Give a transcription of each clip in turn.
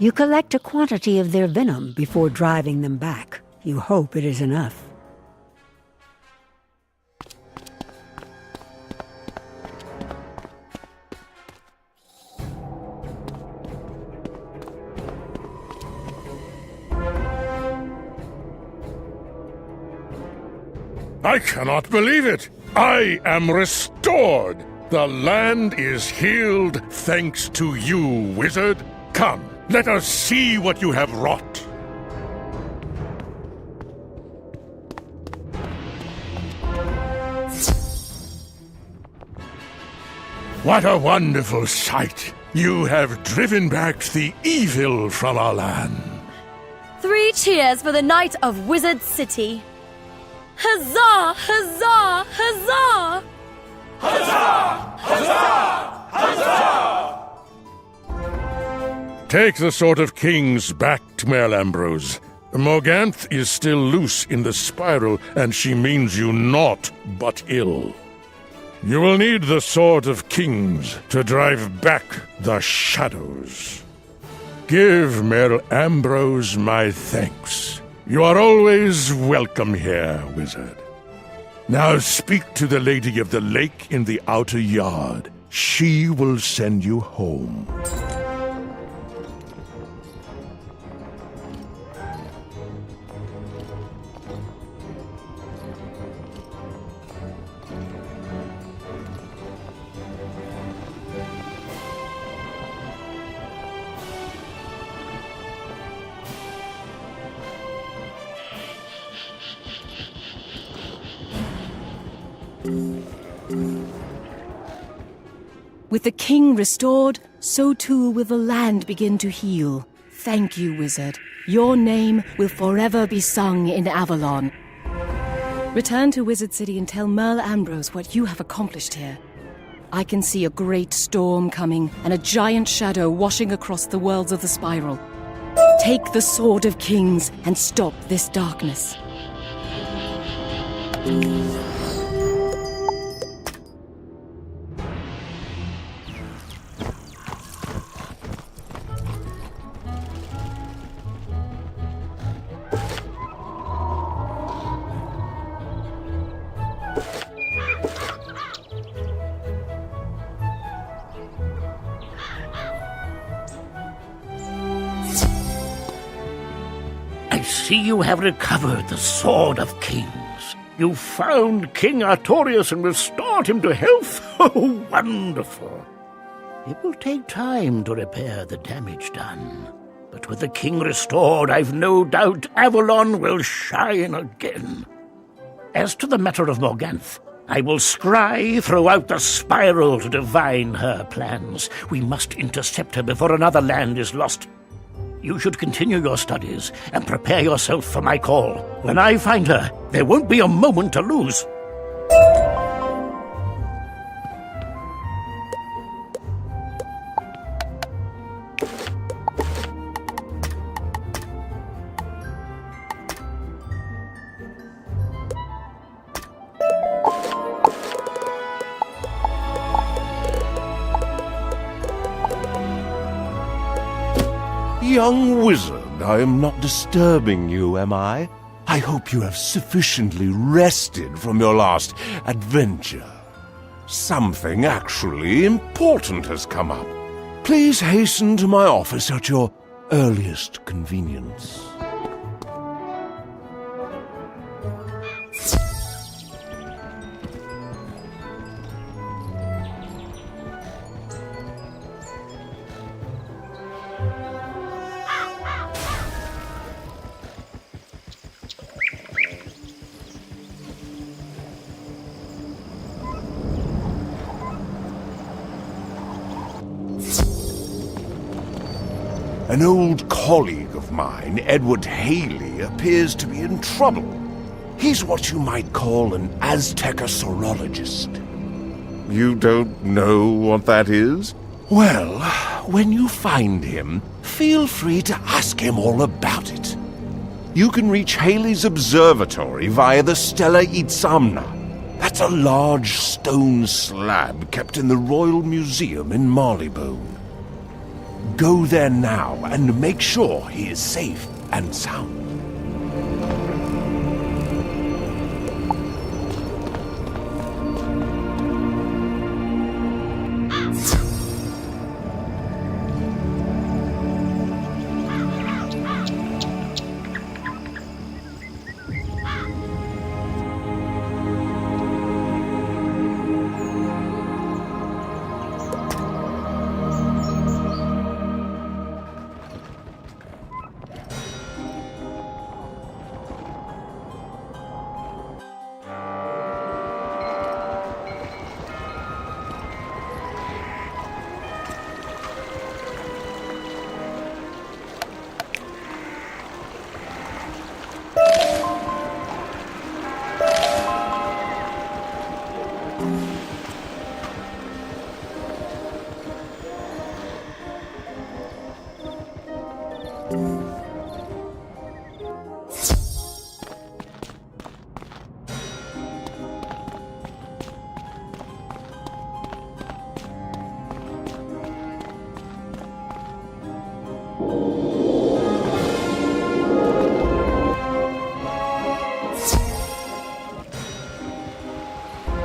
You collect a quantity of their venom before driving them back. You hope it is enough. I cannot believe it! I am restored! The land is healed thanks to you, wizard. Come, let us see what you have wrought. What a wonderful sight! You have driven back the evil from our land. 3 cheers for the Knight of Wizard City! Huzzah! Huzzah! Huzzah! Huzzah! Huzzah! Huzzah! Take the Sword of Kings back to Mayor Ambrose. Morganth is still loose in the spiral, and she means you naught but ill. You will need the Sword of Kings to drive back the shadows. Give Mayor Ambrose my thanks. You are always welcome here, wizard. Now speak to the Lady of the Lake in the outer yard. She will send you home. With the king restored, so too will the land begin to heal. Thank you, wizard. Your name will forever be sung in Avalon. Return to Wizard City and tell Merle Ambrose what you have accomplished here. I can see a great storm coming and a giant shadow washing across the worlds of the spiral. Take the Sword of Kings and stop this darkness. I see you have recovered the Sword of Kings. You found King Artorius and restored him to health? Oh, wonderful. It will take time to repair the damage done. But with the king restored, I've no doubt Avalon will shine again. As to the matter of Morganth, I will scry throughout the spiral to divine her plans. We must intercept her before another land is lost. You should continue your studies and prepare yourself for my call. When I find her, there won't be a moment to lose. Young wizard, I am not disturbing you, am I? I hope you have sufficiently rested from your last adventure. Something actually important has come up. Please hasten to my office at your earliest convenience. An old colleague of mine, Edward Haley, appears to be in trouble. He's what you might call an Azteca sorologist. You don't know what that is? Well, when you find him, feel free to ask him all about it. You can reach Haley's observatory via the Stella Itzamna. That's a large stone slab kept in the Royal Museum in Marylebone. Go there now and make sure he is safe and sound.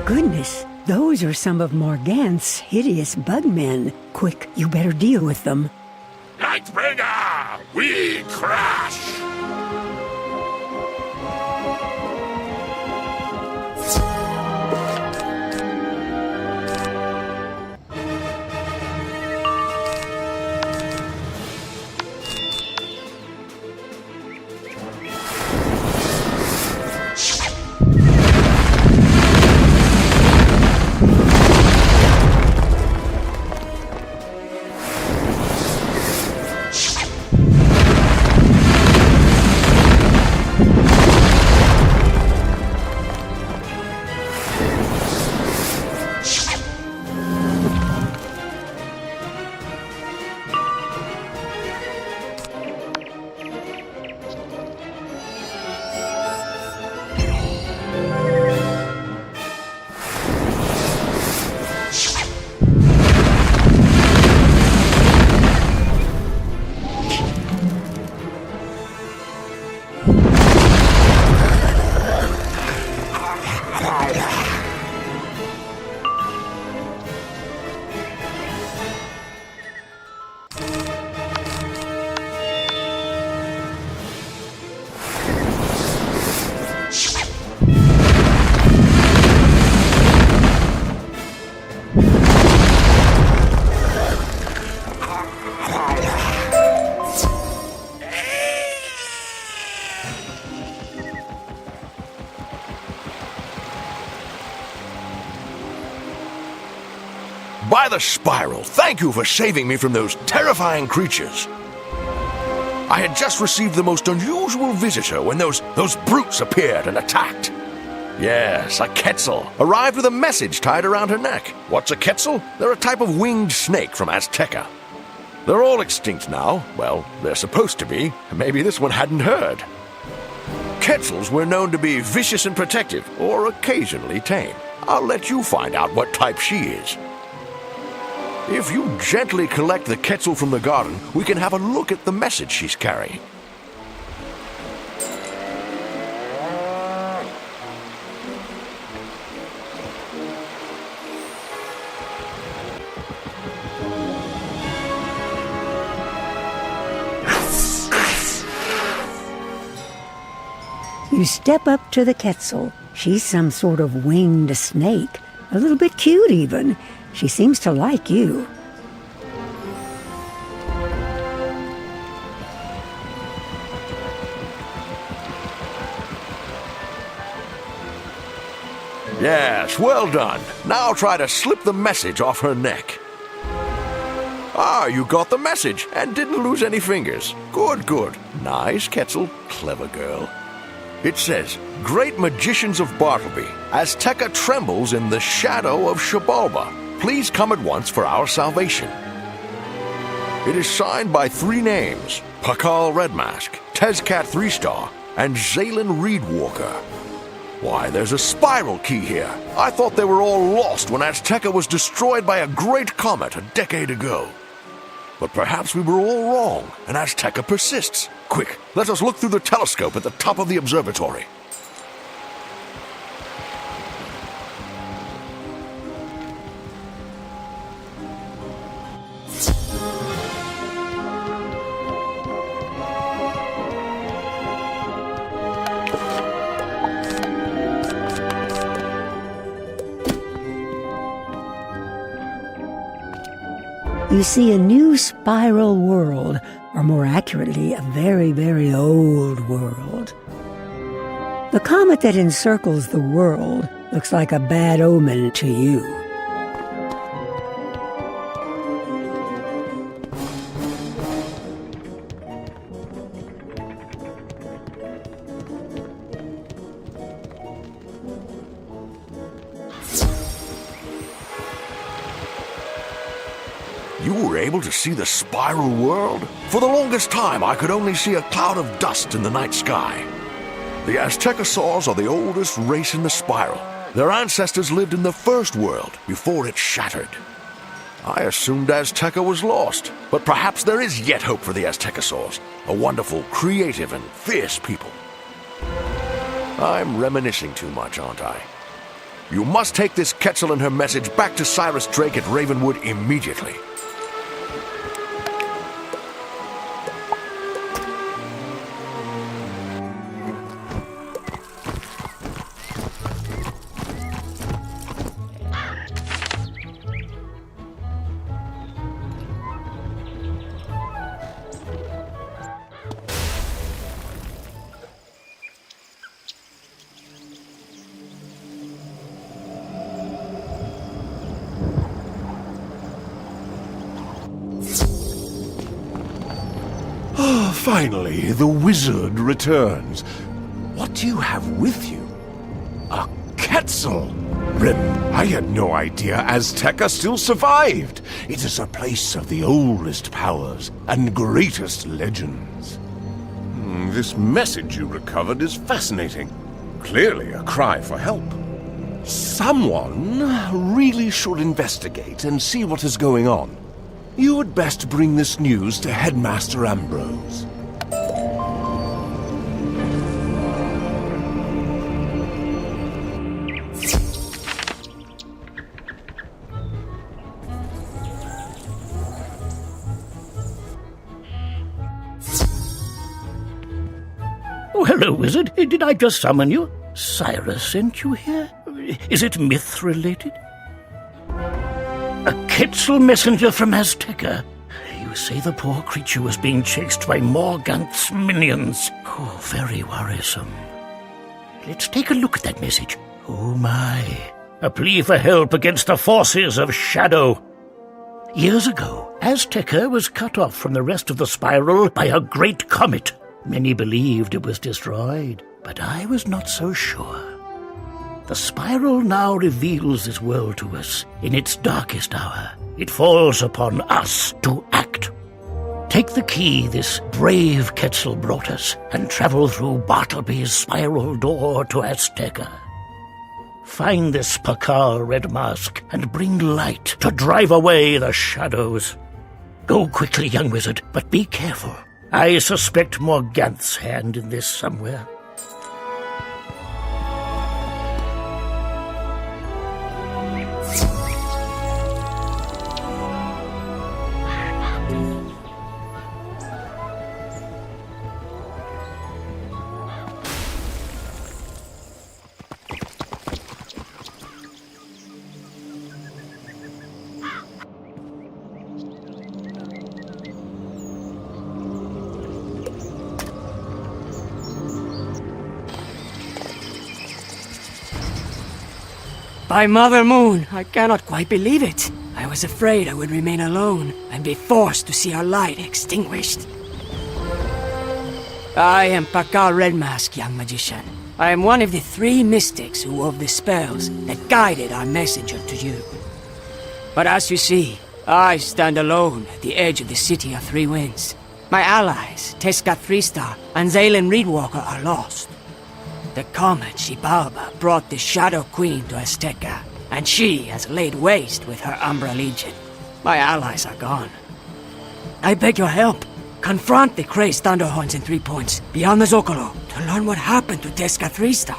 Goodness, those are some of Morganth's hideous bugmen. Quick, you better deal with them. Lightbringer, we crash! By the spiral, thank you for saving me from those terrifying creatures. I had just received the most unusual visitor when those brutes appeared and attacked. Yes, a Quetzal arrived with a message tied around her neck. What's a Quetzal? They're a type of winged snake from Azteca. They're all extinct now. Well, they're supposed to be. Maybe this one hadn't heard. Quetzals were known to be vicious and protective, or occasionally tame. I'll let you find out what type she is. If you gently collect the Quetzal from the garden, we can have a look at the message she's carrying. You step up to the Quetzal. She's some sort of winged snake. A little bit cute, even. She seems to like you. Yes, well done. Now try to slip the message off her neck. Ah, you got the message and didn't lose any fingers. Good, good. Nice, Quetzal. Clever girl. It says, Great Magicians of Bartleby, Azteca trembles in the shadow of Xibalba. Please come at once for our salvation. It is signed by 3 names, Pakal Redmask, Tezcat 3-Star, and Zalen Reedwalker. Why, there's a spiral key here. I thought they were all lost when Azteca was destroyed by a great comet a decade ago. But perhaps we were all wrong, and Azteca persists. Quick, let us look through the telescope at the top of the observatory. You see a new spiral world, or more accurately, a very, very old world. The comet that encircles the world looks like a bad omen to you. You were able to see the spiral world? For the longest time, I could only see a cloud of dust in the night sky. The Aztecosaurs are the oldest race in the spiral. Their ancestors lived in the first world before it shattered. I assumed Azteca was lost, but perhaps there is yet hope for the Aztecosaurs, a wonderful, creative, and fierce people. I'm reminiscing too much, aren't I? You must take this Quetzal and her message back to Cyrus Drake at Ravenwood immediately. Finally, the wizard returns. What do you have with you? A Quetzal! Rip, I had no idea Azteca still survived. It is a place of the oldest powers and greatest legends. This message you recovered is fascinating. Clearly a cry for help. Someone really should investigate and see what is going on. You would best bring this news to Headmaster Ambrose. Oh, hello, Wizard. Did I just summon you? Cyrus sent you here? Is it myth-related? A Quetzal messenger from Azteca. You say the poor creature was being chased by Morganth's minions. Oh, very worrisome. Let's take a look at that message. Oh, my. A plea for help against the forces of shadow. Years ago, Azteca was cut off from the rest of the spiral by a great comet. Many believed it was destroyed, but I was not so sure. The spiral now reveals this world to us in its darkest hour. It falls upon us to act. Take the key this brave Quetzal brought us and travel through Bartleby's spiral door to Azteca. Find this Pakal red mask and bring light to drive away the shadows. Go quickly, young wizard, but be careful. I suspect Morganth's hand in this somewhere. By Mother Moon, I cannot quite believe it. I was afraid I would remain alone and be forced to see our light extinguished. I am Pakal Redmask, young magician. I am one of the 3 mystics who wove the spells that guided our messenger to you. But as you see, I stand alone at the edge of the City of 3 Winds. My allies, Tezcat 3-Star and Zaylen Reedwalker, are lost. The comet Xibalba brought the Shadow Queen to Azteca, and she has laid waste with her Umbra Legion. My allies are gone. I beg your help. Confront the crazed Thunderhorns in 3 points, beyond the Zocalo, to learn what happened to Tesca 3-star.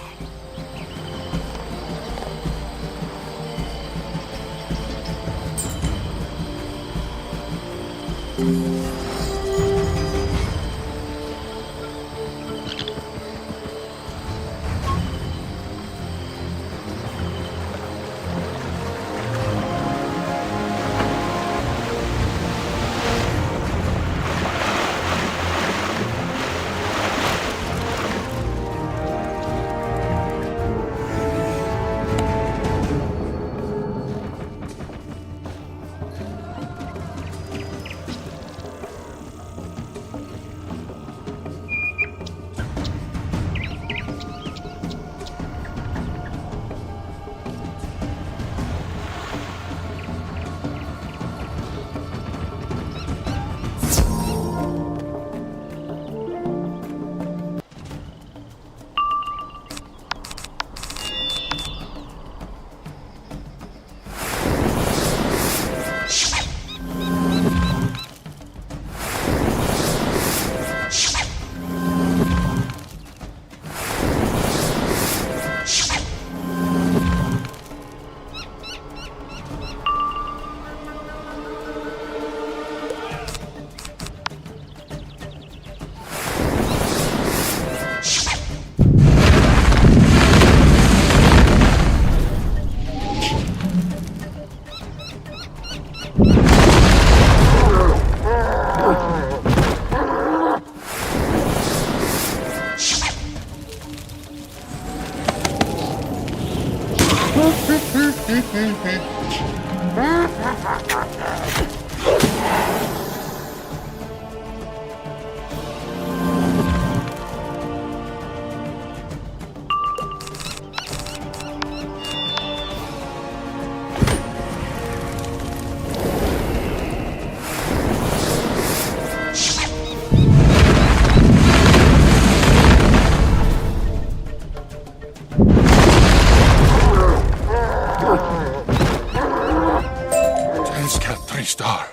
Star.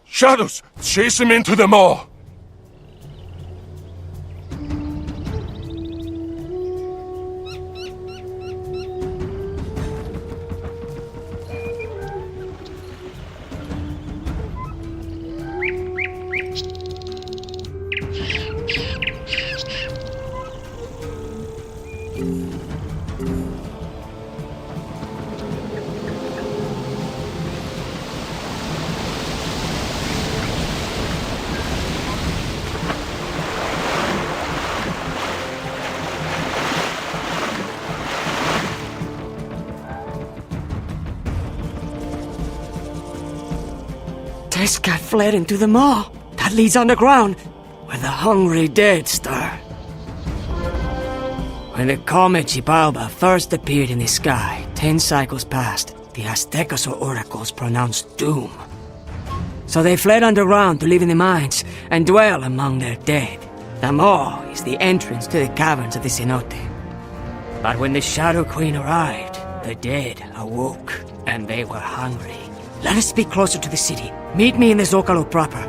Shadows! Chase him into the maw! Tesca fled into the maw. That leads underground, where the hungry dead stir. When the comet Xibalba first appeared in the sky, 10 cycles passed, the Aztecas or oracles pronounced doom. So they fled underground to live in the mines and dwell among their dead. The maw is the entrance to the caverns of the cenote. But when the Shadow Queen arrived, the dead awoke, and they were hungry. Let us speak closer to the city. Meet me in the Zocalo proper.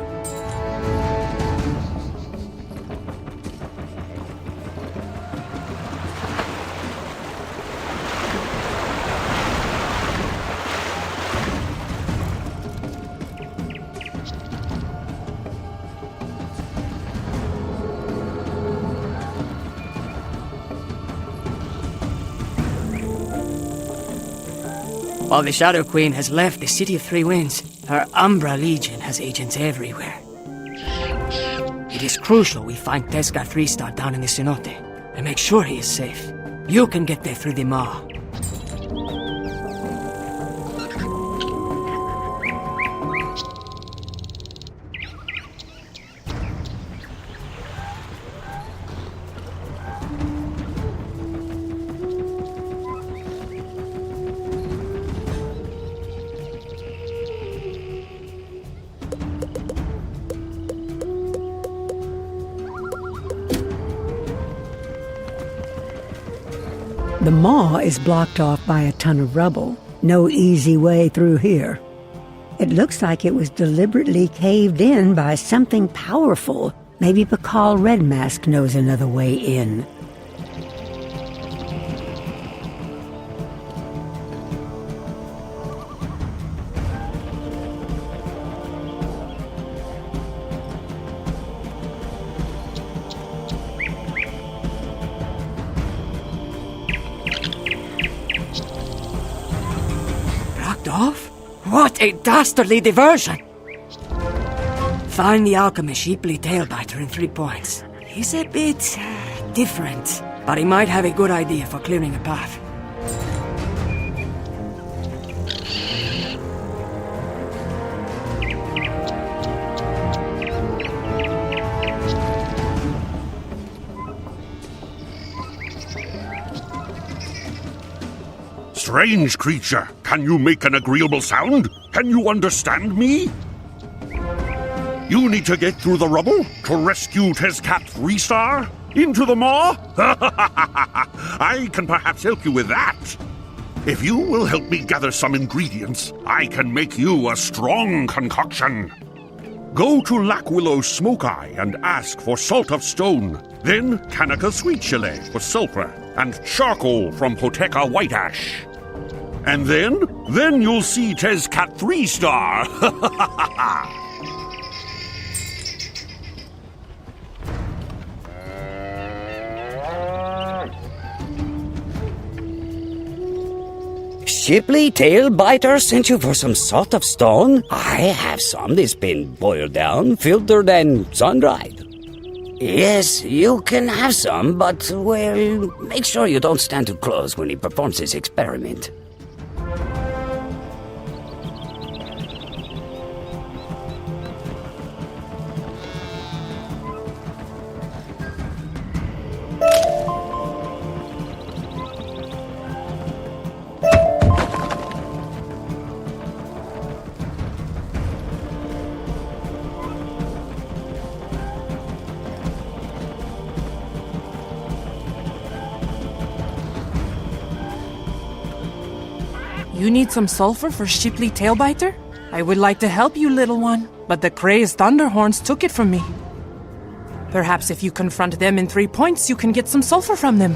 While the Shadow Queen has left the City of Three Winds, her Umbra Legion has agents everywhere. It is crucial we find Tesca 3-star down in the cenote and make sure he is safe. You can get there through the maw. The maw is blocked off by a ton of rubble. No easy way through here. It looks like it was deliberately caved in by something powerful. Maybe Pakal Red Mask knows another way in. Off? What a dastardly diversion! Find the alchemist Sheeply Tailbiter in 3 points. He's a bit different, but he might have a good idea for clearing a path. Strange creature, can you make an agreeable sound? Can you understand me? You need to get through the rubble to rescue Tezcat 3-star? Into the maw? I can perhaps help you with that. If you will help me gather some ingredients, I can make you a strong concoction. Go to Lac Willow's Smoke Eye and ask for Salt of Stone. Then Kanaka Sweet Chalet for sulfur, and charcoal from Hoteca White Ash. And then you'll see Tezcat 3-star. Sheeply Tailbiter sent you for some salt of stone? I have some that's been boiled down, filtered, and sun-dried. Yes, you can have some, but, well, make sure you don't stand too close when he performs his experiment. You need some sulfur for Sheeply Tailbiter? I would like to help you, little one, but the crazed Thunderhorns took it from me. Perhaps if you confront them in 3 points, you can get some sulfur from them.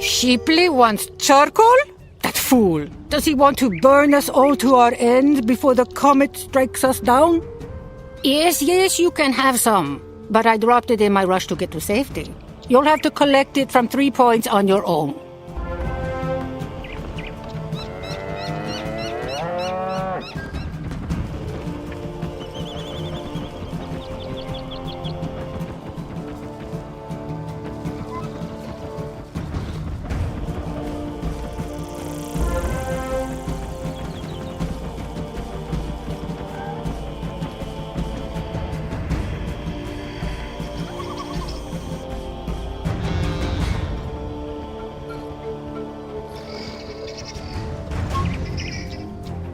Sheeply wants charcoal? fool. Does he want to burn us all to our end before the comet strikes us down? Yes, you can have some. But I dropped it in my rush to get to safety. You'll have to collect it from 3 points on your own.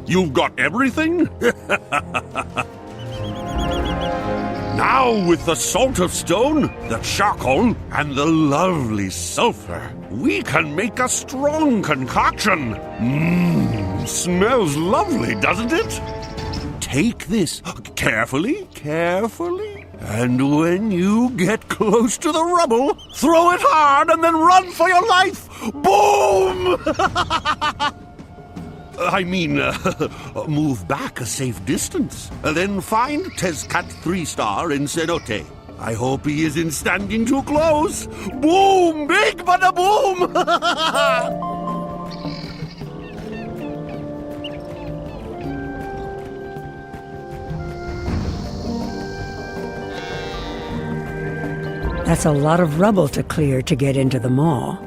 You've got everything? Now, with the salt of stone, the charcoal, and the lovely sulfur, we can make a strong concoction. Smells lovely, doesn't it? Take this carefully, and when you get close to the rubble, throw it hard and then run for your life. Boom! I mean, move back a safe distance. Then find Tezcat 3-star in Cenote. I hope he isn't standing too close. Boom! Big bada boom! That's a lot of rubble to clear to get into the mall.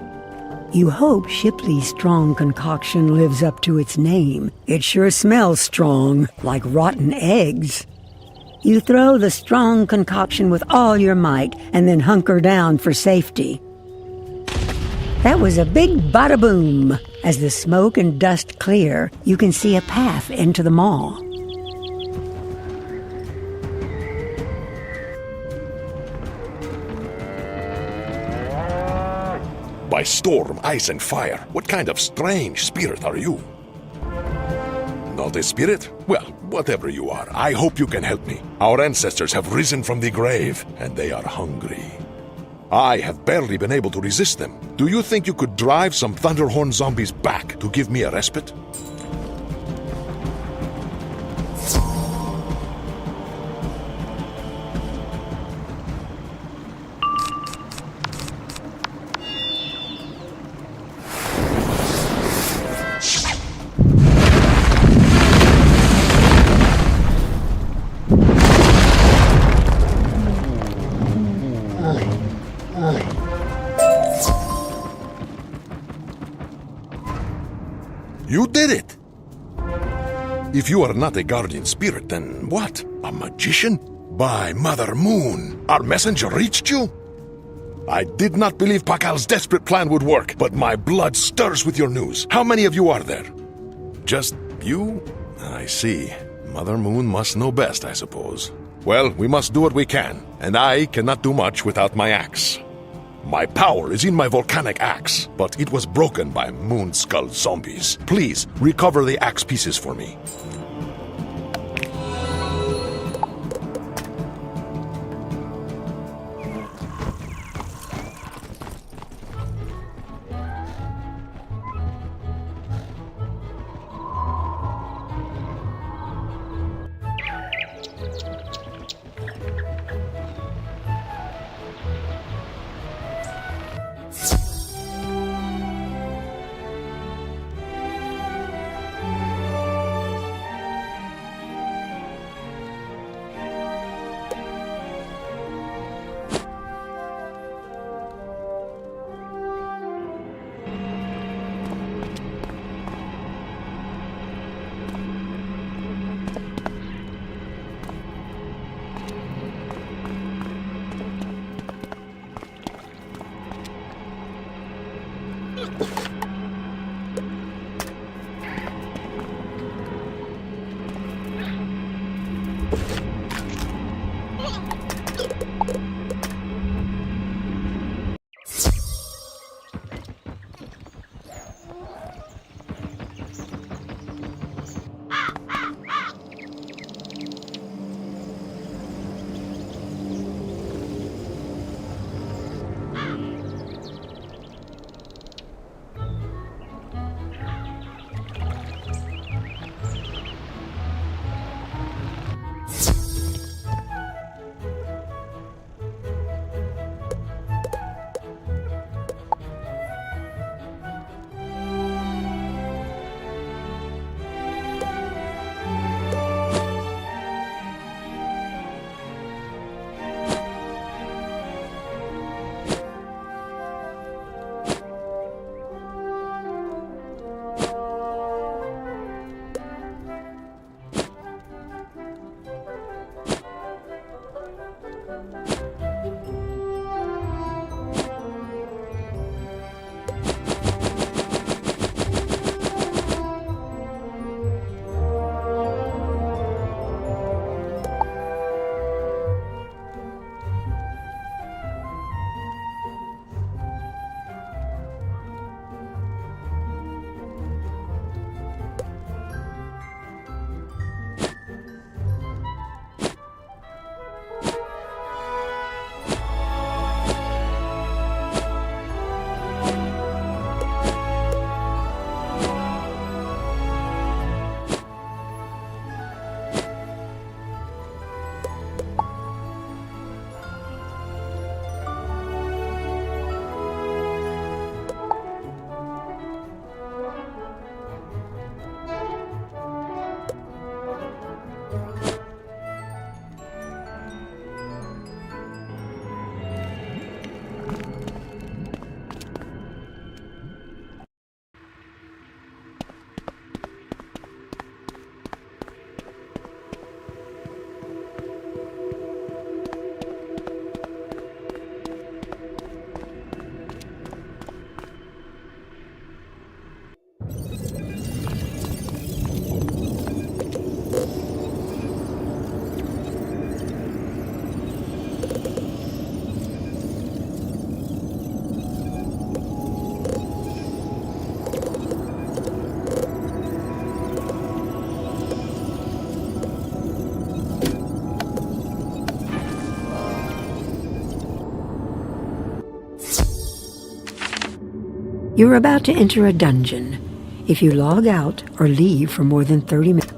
You hope Shipley's strong concoction lives up to its name. It sure smells strong, like rotten eggs. You throw the strong concoction with all your might and then hunker down for safety. That was a big bada boom. As the smoke and dust clear, you can see a path into the mall. By storm, ice, and fire, what kind of strange spirit are you? Not a spirit? Well, whatever you are, I hope you can help me. Our ancestors have risen from the grave, and they are hungry. I have barely been able to resist them. Do you think you could drive some Thunderhorn zombies back to give me a respite? You did it! If you are not a guardian spirit, then what? A magician? By Mother Moon, our messenger reached you? I did not believe Pakal's desperate plan would work, but my blood stirs with your news. How many of you are there? Just you? I see. Mother Moon must know best, I suppose. Well, we must do what we can, and I cannot do much without my axe. My power is in my volcanic axe, but it was broken by Moon Skull zombies. Please, recover the axe pieces for me. You're about to enter a dungeon. If you log out or leave for more than 30 minutes...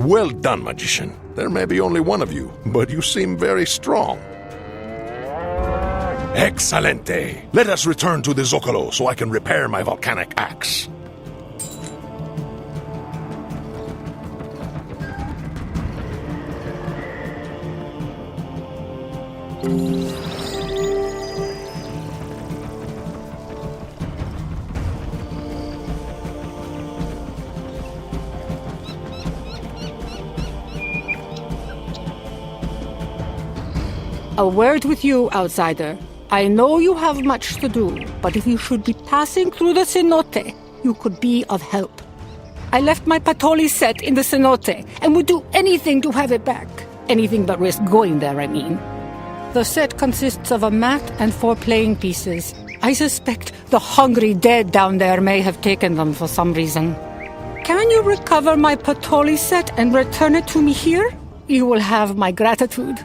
Well done, magician. There may be only one of you, but you seem very strong. Excelente! Let us return to the Zocalo so I can repair my volcanic axe. A word with you, outsider. I know you have much to do, but if you should be passing through the cenote, you could be of help. I left my Patoli set in the cenote and would do anything to have it back. Anything but risk going there, I mean. The set consists of a mat and 4 playing pieces. I suspect the hungry dead down there may have taken them for some reason. Can you recover my Patoli set and return it to me here? You will have my gratitude.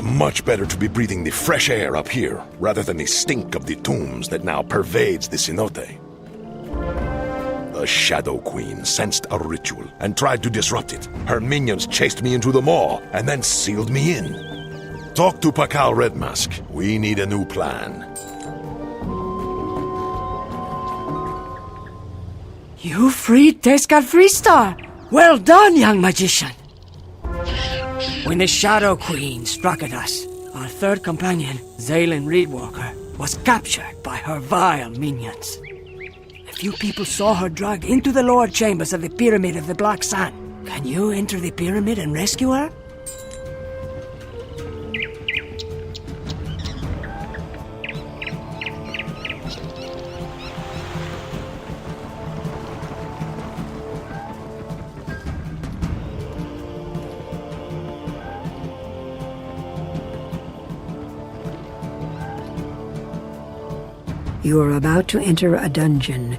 Much better to be breathing the fresh air up here, rather than the stink of the tombs that now pervades the cenote. The Shadow Queen sensed a ritual and tried to disrupt it. Her minions chased me into the maw and then sealed me in. Talk to Pakal Red Mask. We need a new plan. You freed Tezcat Freestar! Well done, young magician! When the Shadow Queen struck at us, our third companion, Zaylen Reedwalker, was captured by her vile minions. A few people saw her dragged into the lower chambers of the Pyramid of the Black Sun. Can you enter the pyramid and rescue her? You are about to enter a dungeon.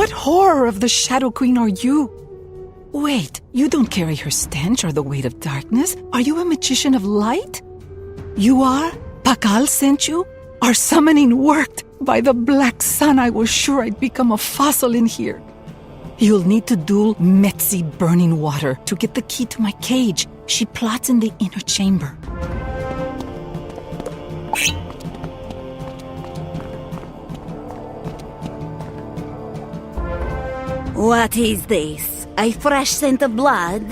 What horror of the Shadow Queen are you? Wait, you don't carry her stench or the weight of darkness. Are you a magician of light? You are? Pakal sent you? Our summoning worked. By the black sun, I was sure I'd become a fossil in here. You'll need to duel Metzi Burning Water to get the key to my cage. She plots in the inner chamber. What is this? A fresh scent of blood?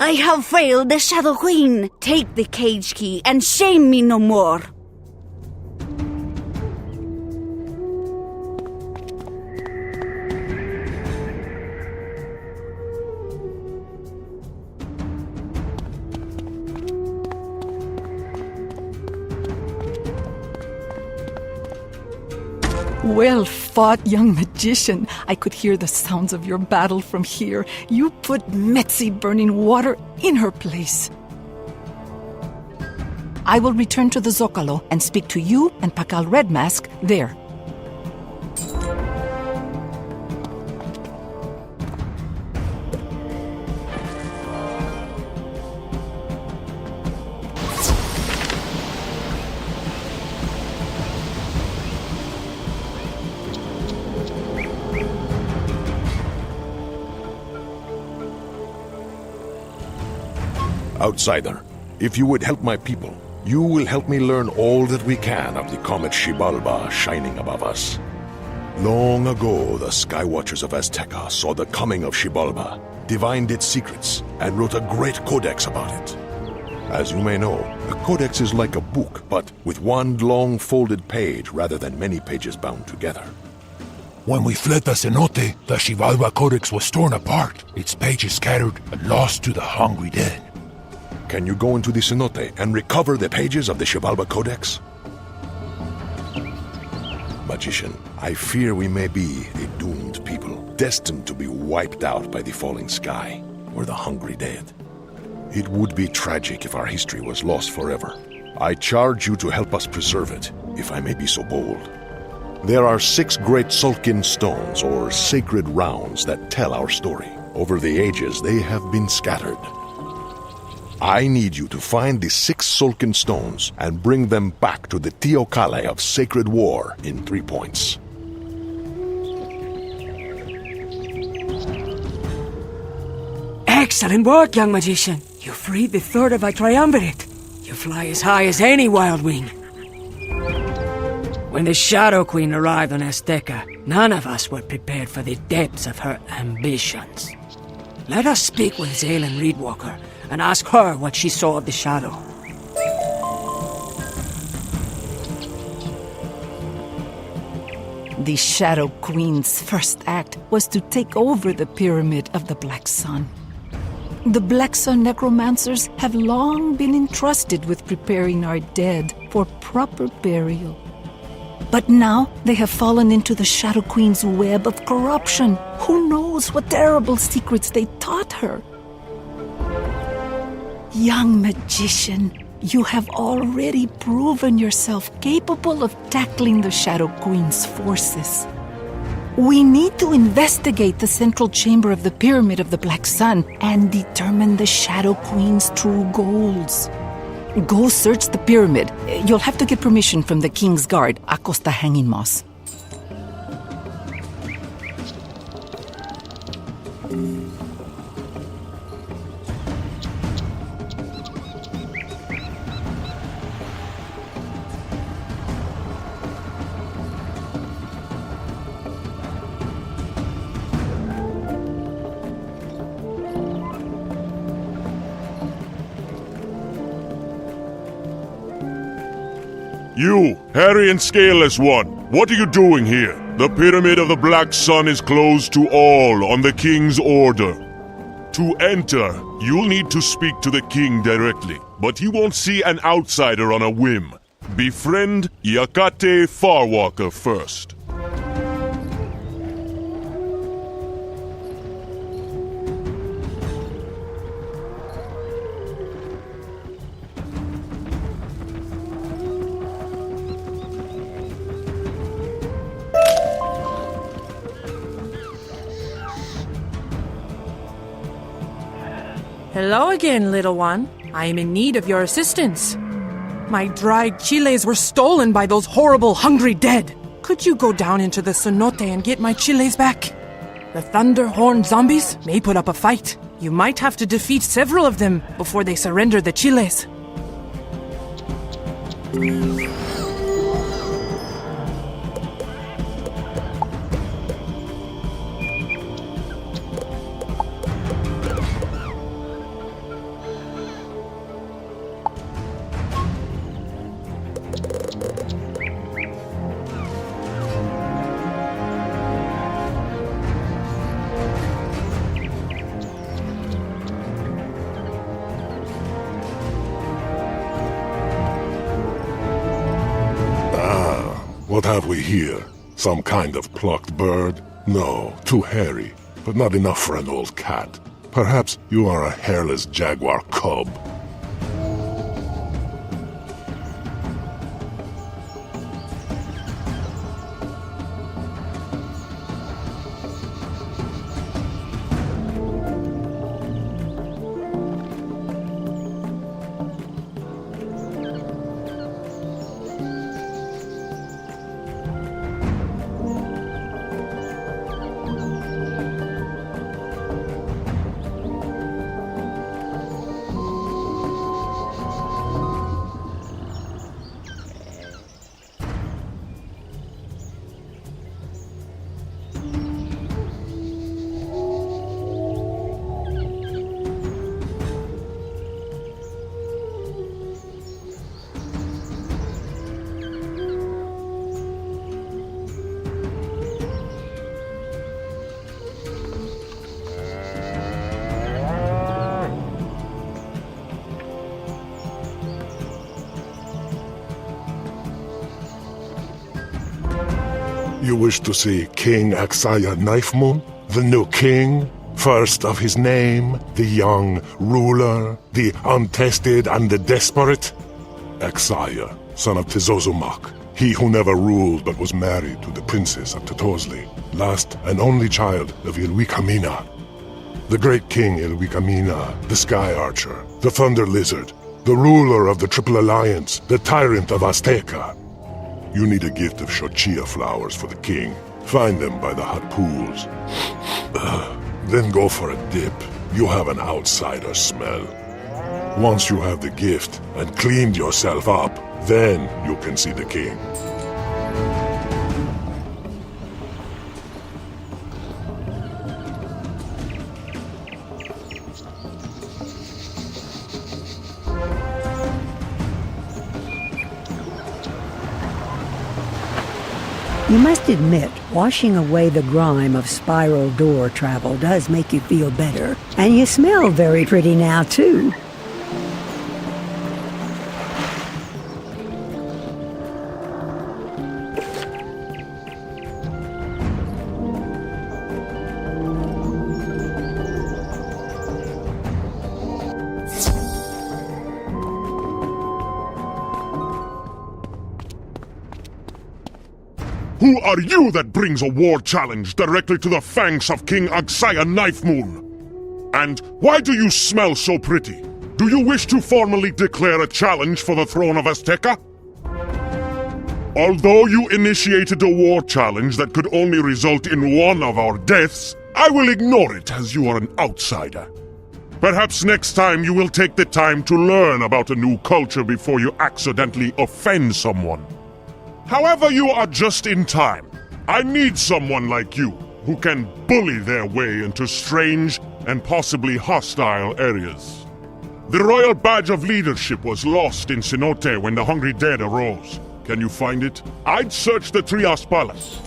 I have failed the Shadow Queen. Take the cage key and shame me no more. Well fought, young magician. I could hear the sounds of your battle from here. You put Metzi Burning Water in her place. I will return to the Zocalo and speak to you and Pakal Red Mask there. Outsider, if you would help my people, you will help me learn all that we can of the comet Xibalba shining above us. Long ago, the Skywatchers of Azteca saw the coming of Xibalba divined its secrets and wrote a great codex about it. As you may know, a codex is like a book, but with one long folded page rather than many pages bound together. When we fled the cenote, the Xibalba Codex was torn apart, its pages scattered and lost to the hungry dead. Can you go into the cenote and recover the pages of the Xibalba Codex? Magician, I fear we may be a doomed people, destined to be wiped out by the falling sky, or the hungry dead. It would be tragic if our history was lost forever. I charge you to help us preserve it, if I may be so bold. There are 6 great Sulkin stones, or sacred rounds, that tell our story. Over the ages, they have been scattered. I need you to find the 6 Sulkin stones and bring them back to the Teocalli of Sacred War in 3 points. Excellent work, young magician. You freed the third of our triumvirate. You fly as high as any wild wing. When the Shadow Queen arrived on Azteca, none of us were prepared for the depths of her ambitions. Let us speak with Zaylen Reedwalker and ask her what she saw of the Shadow. The Shadow Queen's first act was to take over the Pyramid of the Black Sun. The Black Sun necromancers have long been entrusted with preparing our dead for proper burial. But now they have fallen into the Shadow Queen's web of corruption. Who knows what terrible secrets they taught her? Young magician, you have already proven yourself capable of tackling the Shadow Queen's forces. We need to investigate the central chamber of the Pyramid of the Black Sun and determine the Shadow Queen's true goals. Go search the pyramid. You'll have to get permission from the King's Guard, Acosta Hanging Moss. You, hairy and scaleless one, what are you doing here? The Pyramid of the Black Sun is closed to all on the King's order. To enter, you'll need to speak to the King directly, but he won't see an outsider on a whim. Befriend Yakate Farwalker first. Hello again, little one. I am in need of your assistance. My dried chiles were stolen by those horrible hungry dead. Could you go down into the cenote and get my chiles back? The Thunderhorn zombies may put up a fight. You might have to defeat several of them before they surrender the chiles. What have we here? Some kind of plucked bird? No, too hairy, but not enough for an old cat. Perhaps you are a hairless jaguar cub. You wish to see King Axaya Knife Moon? The new king? First of his name? The young ruler? The untested and the desperate? Axaya, son of Tizozumak. He who never ruled but was married to the princess of Totosli. Last and only child of Ilwikamina. The great king Ilwikamina, the Sky Archer, the Thunder Lizard, the ruler of the Triple Alliance, the tyrant of Azteca. You need a gift of Xochitl flowers for the king. Find them by the hot pools. Then go for a dip. You have an outsider smell. Once you have the gift and cleaned yourself up, then you can see the king. You must admit, washing away the grime of spiral door travel does make you feel better. And you smell very pretty now, too. Who are you that brings a war challenge directly to the fangs of King Axaya Knife Moon? And why do you smell so pretty? Do you wish to formally declare a challenge for the throne of Azteca? Although you initiated a war challenge that could only result in one of our deaths, I will ignore it as you are an outsider. Perhaps next time you will take the time to learn about a new culture before you accidentally offend someone. However, you are just in time. I need someone like you, who can bully their way into strange and possibly hostile areas. The royal badge of leadership was lost in Cenote when the Hungry Dead arose. Can you find it? I'd search the Trias Palace.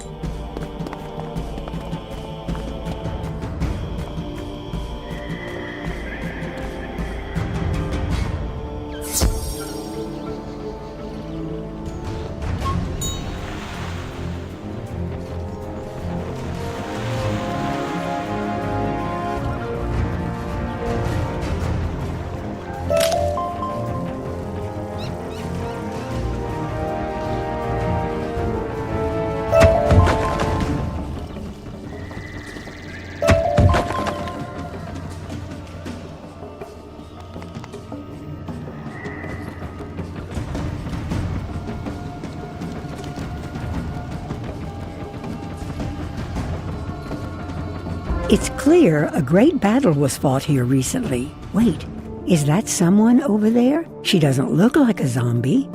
It's clear a great battle was fought here recently. Wait, is that someone over there? She doesn't look like a zombie.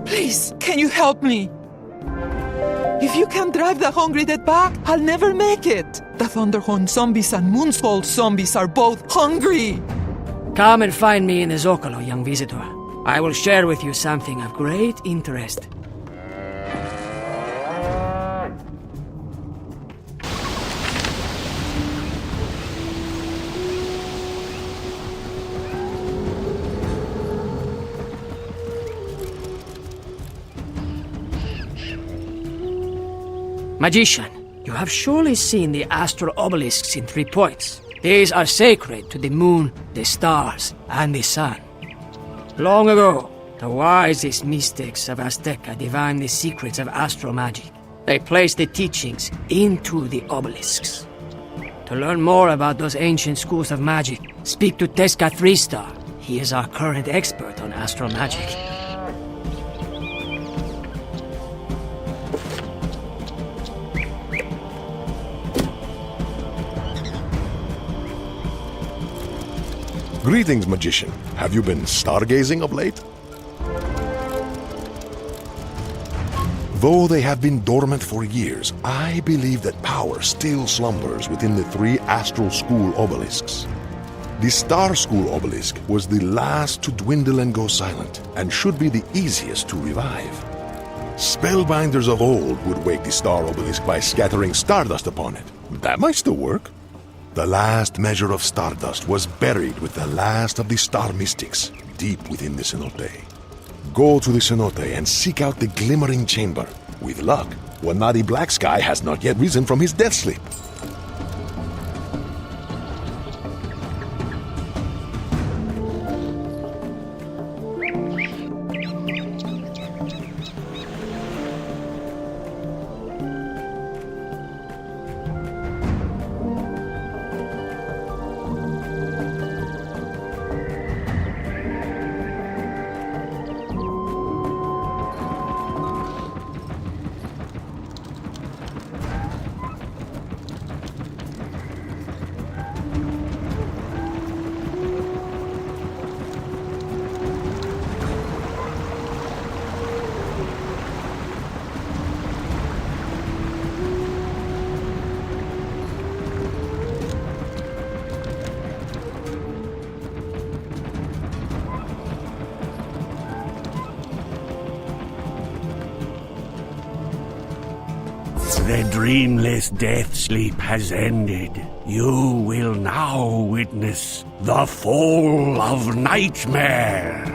Please, can you help me? If you can drive the Hungry Dead back, I'll never make it. The Thunderhorn zombies and Moonsoul zombies are both hungry. Come and find me in the Zocalo, young visitor. I will share with you something of great interest. Magician, you have surely seen the astral obelisks in 3 points. These are sacred to the moon, the stars, and the sun. Long ago, the wisest mystics of Azteca divined the secrets of astral magic. They placed the teachings into the obelisks. To learn more about those ancient schools of magic, speak to Tesca 3-Star. He is our current expert on astral magic. Greetings, magician. Have you been stargazing of late? Though they have been dormant for years, I believe that power still slumbers within the 3 astral school obelisks. The Star School obelisk was the last to dwindle and go silent, and should be the easiest to revive. Spellbinders of old would wake the Star obelisk by scattering stardust upon it. That might still work. The last measure of stardust was buried with the last of the star mystics, deep within the cenote. Go to the cenote and seek out the glimmering chamber. With luck, Wanadi Black Sky has not yet risen from his death sleep. The dreamless death sleep has ended. You will now witness the fall of Nightmare.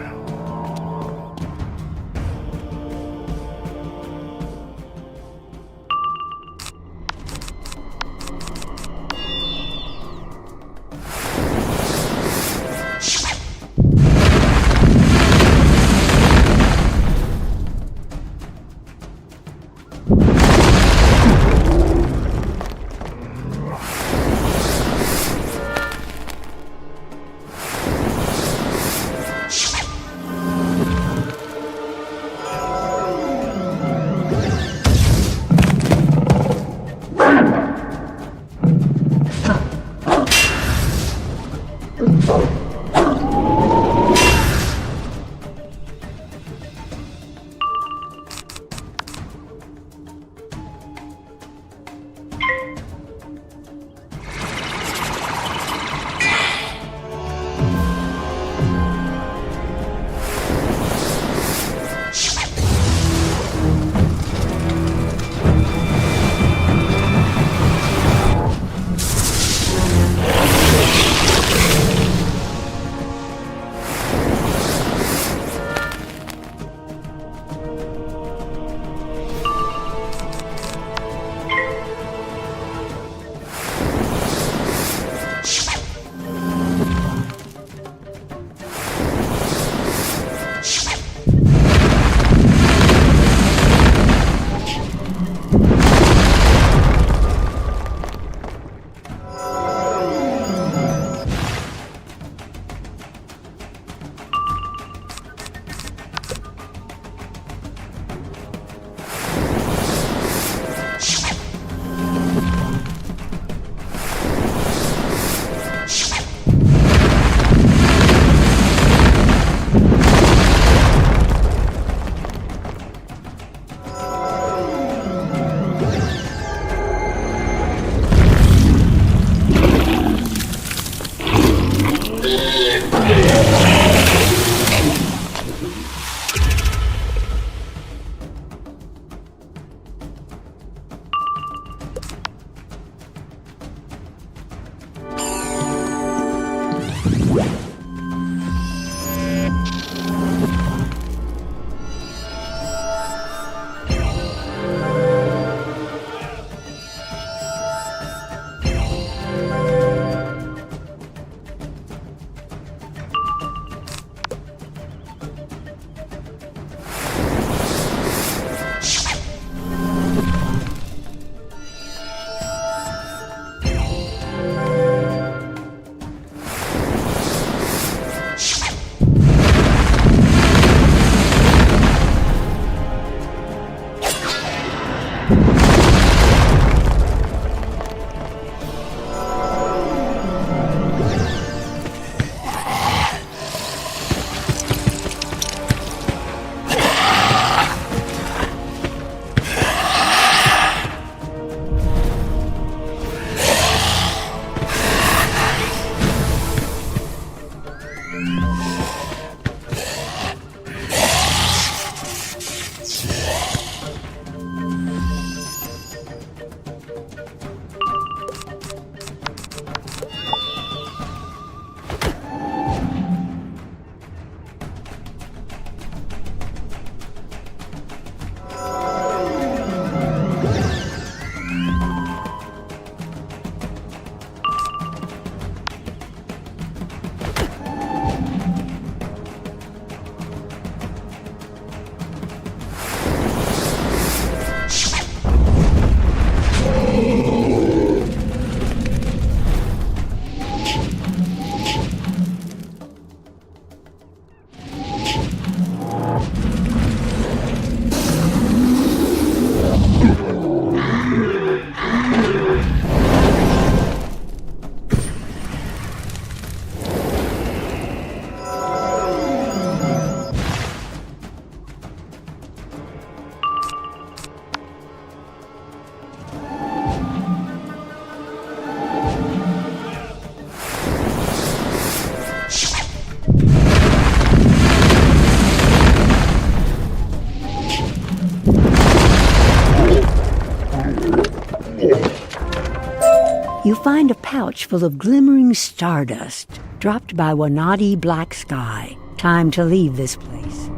find a pouch full of glimmering stardust dropped by Wanadi Black Sky. Time to leave this place.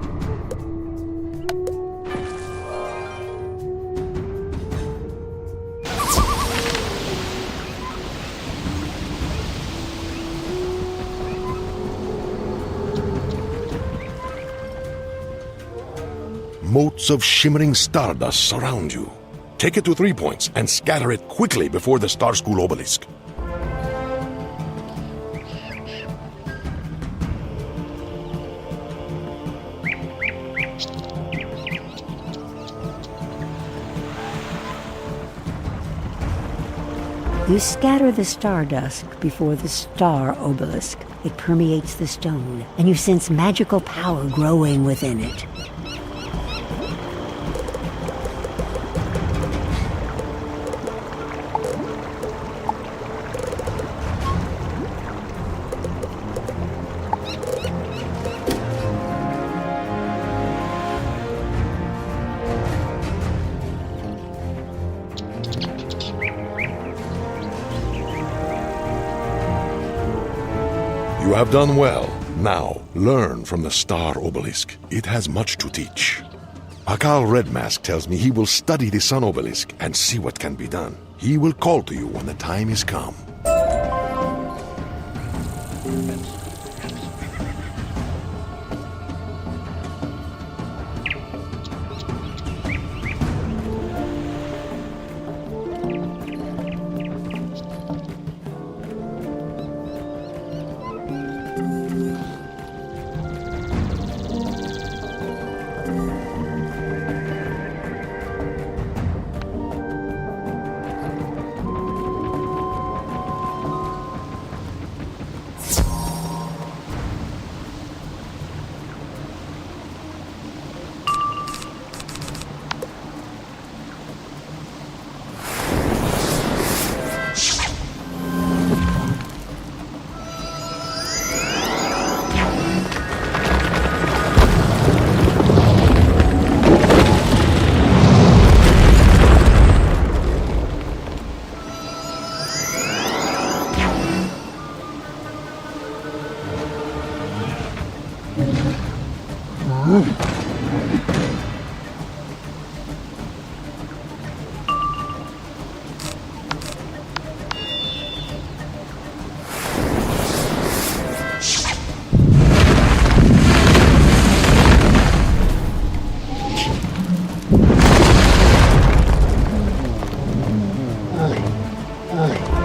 Motes of shimmering stardust surround you. Take it to 3 points and scatter it quickly before the Star School obelisk. You scatter the stardust before the star obelisk. It permeates the stone, and you sense magical power growing within it. You have done well. Now, learn from the Star Obelisk. It has much to teach. Pakal Red Mask tells me he will study the Sun Obelisk and see what can be done. He will call to you when the time is come.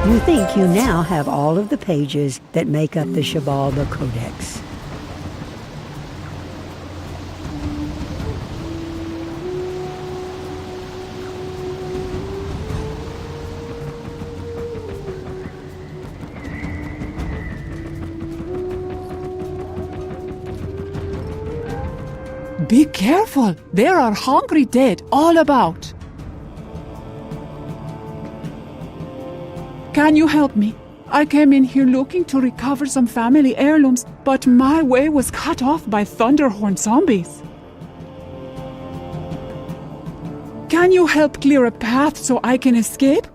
You think you now have all of the pages that make up the Shabalba Codex. Be careful! There are hungry dead all about. Can you help me? I came in here looking to recover some family heirlooms, but my way was cut off by Thunderhorn zombies. Can you help clear a path so I can escape?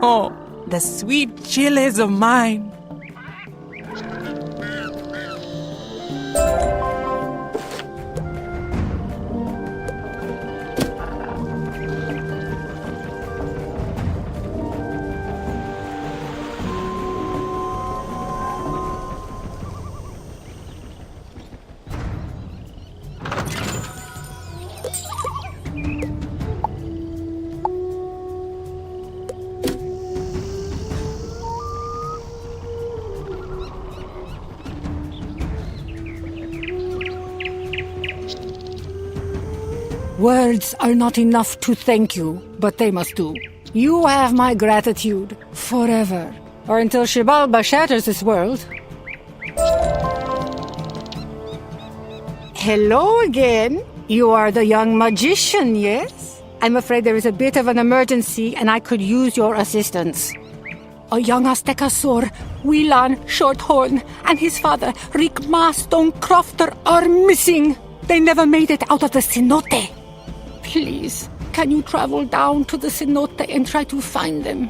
Oh, the sweet chilies of mine. Words are not enough to thank you, but they must do. You have my gratitude forever, or until Xibalba shatters this world. Hello again. You are the young magician, yes? I'm afraid there is a bit of an emergency and I could use your assistance. A young Azteca Sor, Wilan Shorthorn, and his father, Rikma Stonecrofter, are missing. They never made it out of the cenote. Please, can you travel down to the cenote and try to find them?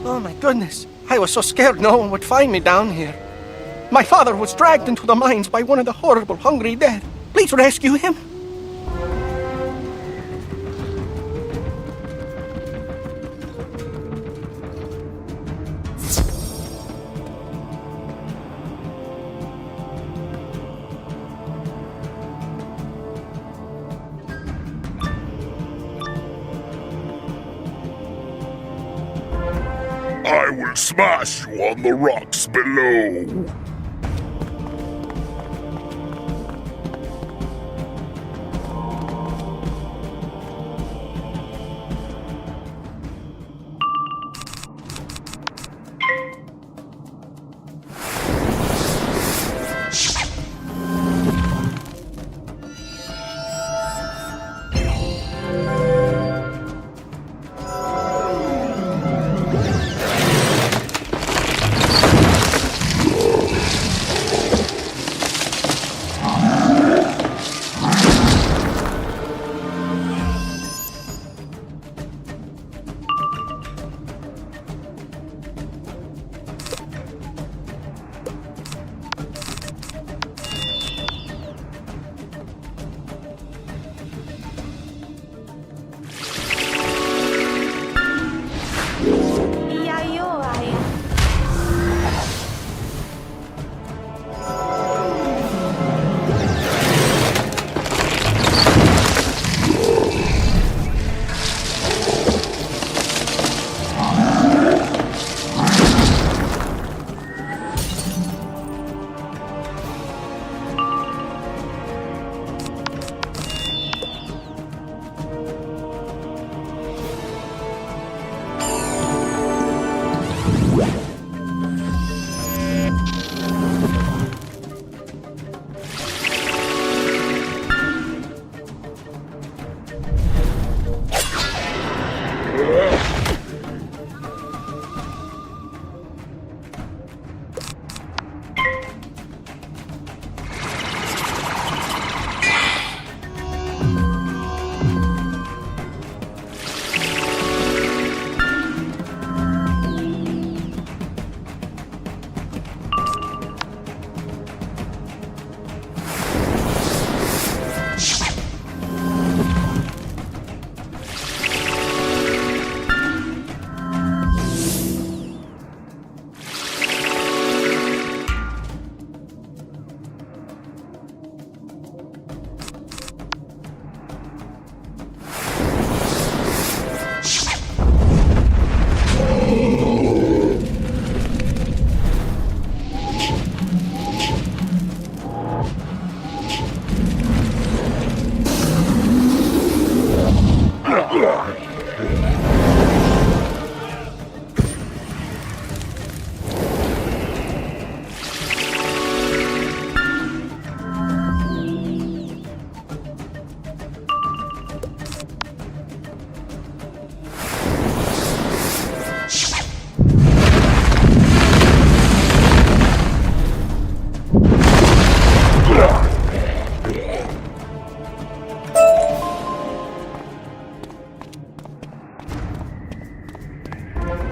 Oh my goodness, I was so scared no one would find me down here. My father was dragged into the mines by one of the horrible hungry dead. Please rescue him. I will smash you on the rocks below.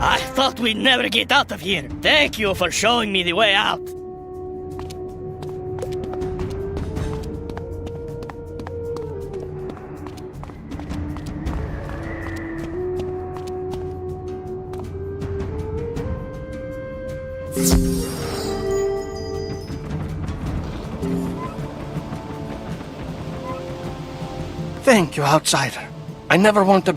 I thought we'd never get out of here. Thank you for showing me the way out. Thank you, outsider. I never want to